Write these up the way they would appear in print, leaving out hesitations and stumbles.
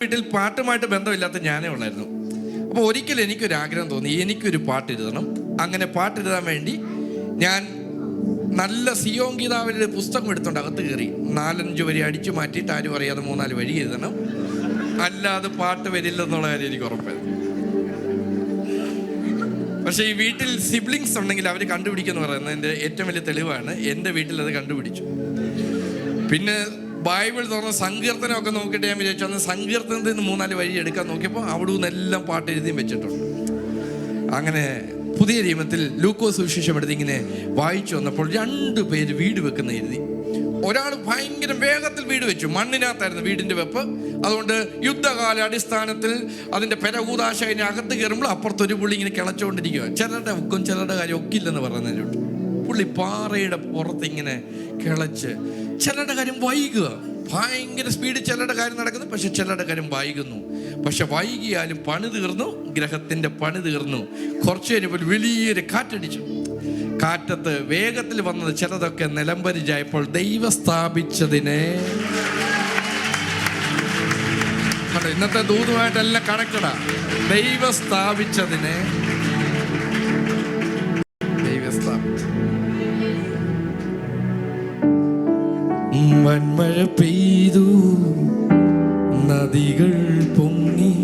വീട്ടിൽ പാട്ടുമായിട്ട് ബന്ധമില്ലാത്ത ഞാനേ ഉള്ളായിരുന്നു. അപ്പോൾ ഒരിക്കലും എനിക്കൊരാഗ്രഹം തോന്നി, എനിക്കൊരു പാട്ടെഴുതണം. അങ്ങനെ പാട്ടെഴുതാൻ വേണ്ടി ഞാൻ നല്ല സിയോൻ ഗീതാവിൻ്റെ പുസ്തകം എടുത്തുകൊണ്ട് അകത്ത് കയറി 4-5 വരി അടിച്ചു മാറ്റിയിട്ട് ആരും അറിയാതെ 3-4 വരി എഴുതണം, അല്ലാതെ പാട്ട് വരില്ലെന്നുള്ള കാര്യം എനിക്ക് ഉറപ്പായിരുന്നു. പക്ഷേ ഈ വീട്ടിൽ സിബ്ലിങ്സ് ഉണ്ടെങ്കിൽ അവർ കണ്ടുപിടിക്കുമെന്ന് പറയുന്നത് എൻ്റെ ഏറ്റവും വലിയ തെളിവാണ്. എൻ്റെ വീട്ടിൽ അത് കണ്ടുപിടിച്ചു. പിന്നെ ബൈബിൾ തുറന്ന് സങ്കീർത്തനമൊക്കെ നോക്കിയിട്ട് ഞാൻ വിചാരിച്ചു, അന്ന് സങ്കീർത്തനത്തിൽ നിന്ന് 3-4 വരി എടുക്കാൻ നോക്കിയപ്പോൾ അവിടെ നിന്ന് എല്ലാം പാട്ട് എഴുതിയും വെച്ചിട്ടുണ്ട്. അങ്ങനെ പുതിയ നിയമത്തിൽ ലൂക്കോസ് സുവിശേഷം എടുത്ത് ഇങ്ങനെ വായിച്ചു വന്നപ്പോൾ 2 പേര് വീട് വെക്കുന്ന എഴുതി. ഒരാൾ ഭയങ്കര വേഗത്തിൽ വീട് വെച്ചു, മണ്ണിനകത്തായിരുന്നു വീടിൻ്റെ വെപ്പ്. അതുകൊണ്ട് യുദ്ധകാല അടിസ്ഥാനത്തിൽ അതിൻ്റെ പെരകൂതാശ അതിന് അകത്ത് കയറുമ്പോൾ അപ്പുറത്തൊരു പുള്ളി ഇങ്ങനെ കിളച്ചുകൊണ്ടിരിക്കുക. ചിലരുടെ ഒക്കും ചിലരുടെ കാര്യം ഒക്കില്ലെന്ന് പറയുന്നതിനോട്ട് പുള്ളി പാറയുടെ പുറത്ത് ഇങ്ങനെ കിളച്ച്, ചിലരുടെ കാര്യം വൈകുക, ഭയങ്കര സ്പീഡ് ചിലരുടെ കാര്യം നടക്കുന്നു, പക്ഷെ ചിലരുടെ കാര്യം വൈകുന്നു. പക്ഷെ വൈകിയാലും പണി തീർന്നു, ഗ്രഹത്തിൻ്റെ പണി തീർന്നു. കുറച്ച് കഴിഞ്ഞപ്പോൾ വലിയൊരു കാറ്റടിച്ചു. കാറ്റത്ത് വേഗത്തിൽ വന്നത് ചിലതൊക്കെ നിലംപരിചായപ്പോൾ ദൈവം സ്ഥാപിച്ചതിനെ ഇന്നത്തെ ദൂതുമായിട്ടെല്ലാം കണക്റ്റഡാ. ദൈവം സ്ഥാപിച്ചതിനെ വൻമഴ പെയ്തു, നദികൾ പൊങ്ങി,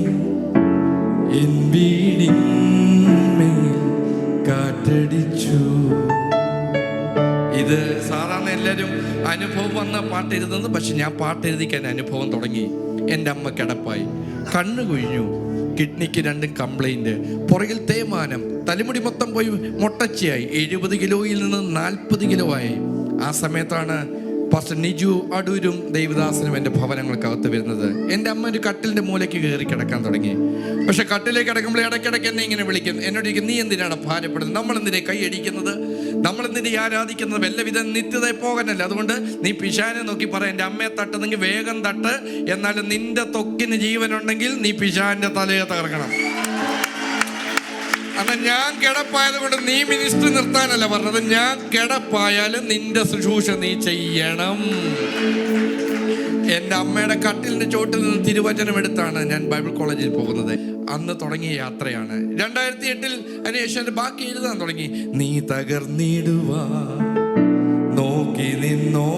എൻ വീടിന്മേൽ കാറ്റടിച്ചു. ഇത് സാധാരണ എല്ലാവരും അനുഭവം വന്ന പാട്ട് എഴുതുന്നത്, പക്ഷെ ഞാൻ പാട്ട് എഴുതിക്കാൻ അനുഭവം തുടങ്ങി. എൻ്റെ അമ്മ കിടപ്പായി, കണ്ണു കുഴിഞ്ഞു, കിഡ്നിക്ക് 2 കംപ്ലൈൻറ്റ്, പുറകിൽ തേയ്മാനം, തലമുടി മൊത്തം പോയി മൊട്ടച്ചയായി, 70 കിലോയിൽ നിന്ന് 40 കിലോ ആയി. ആ സമയത്താണ് പാസ്റ്റർ നിജു അടൂരും ദേവദാസനും എൻ്റെ ഭവനങ്ങൾക്കകത്ത് വരുന്നത്. എൻ്റെ അമ്മ ഒരു കട്ടിലിൻ്റെ മൂലയ്ക്ക് കയറി കിടക്കാൻ തുടങ്ങി. പക്ഷെ കട്ടിലേക്ക് കിടക്കുമ്പോൾ ഇടയ്ക്കിടയ്ക്ക് എന്നെ ഇങ്ങനെ വിളിക്കും. എന്നോട് ചോദിക്കും, നീ എന്തിനാണ് ഭാരപ്പെടുന്നത്? നമ്മളെന്തിനെ കൈയടിക്കുന്നത്? നമ്മളെന്തിനെ ആരാധിക്കുന്നത്? വല്ലവിധം നിത്യത പോകാനല്ല. അതുകൊണ്ട് നീ പിശാനെ നോക്കി പറ, എൻ്റെ അമ്മയെ തട്ടുന്നെങ്കിൽ വേഗം തട്ട്, എന്നാലും നിന്റെ ത്വക്കിന് ജീവനുണ്ടെങ്കിൽ നീ പിശാന്റെ തലയെ തകർക്കണം. എന്നാൽ ഞാൻ കിടപ്പായത് കൊണ്ട് നീ മിനിസ്റ്റർ നിർത്താനല്ല പറഞ്ഞത്, ഞാൻ കിടപ്പായാലും നിന്റെ ശുശ്രൂഷ നീ ചെയ്യണം. എൻ്റെ അമ്മയുടെ കട്ടിലിൻ്റെ ചോട്ടിൽ നിന്ന് തിരുവചനം എടുത്താണ് ഞാൻ ബൈബിൾ കോളേജിൽ പോകുന്നത്. അന്ന് തുടങ്ങിയ യാത്രയാണ്. 2008 അതിനുശേഷം ബാക്കി എഴുതാൻ തുടങ്ങി. നീ തകർന്നിടുവാ നോക്കി നിന്നോ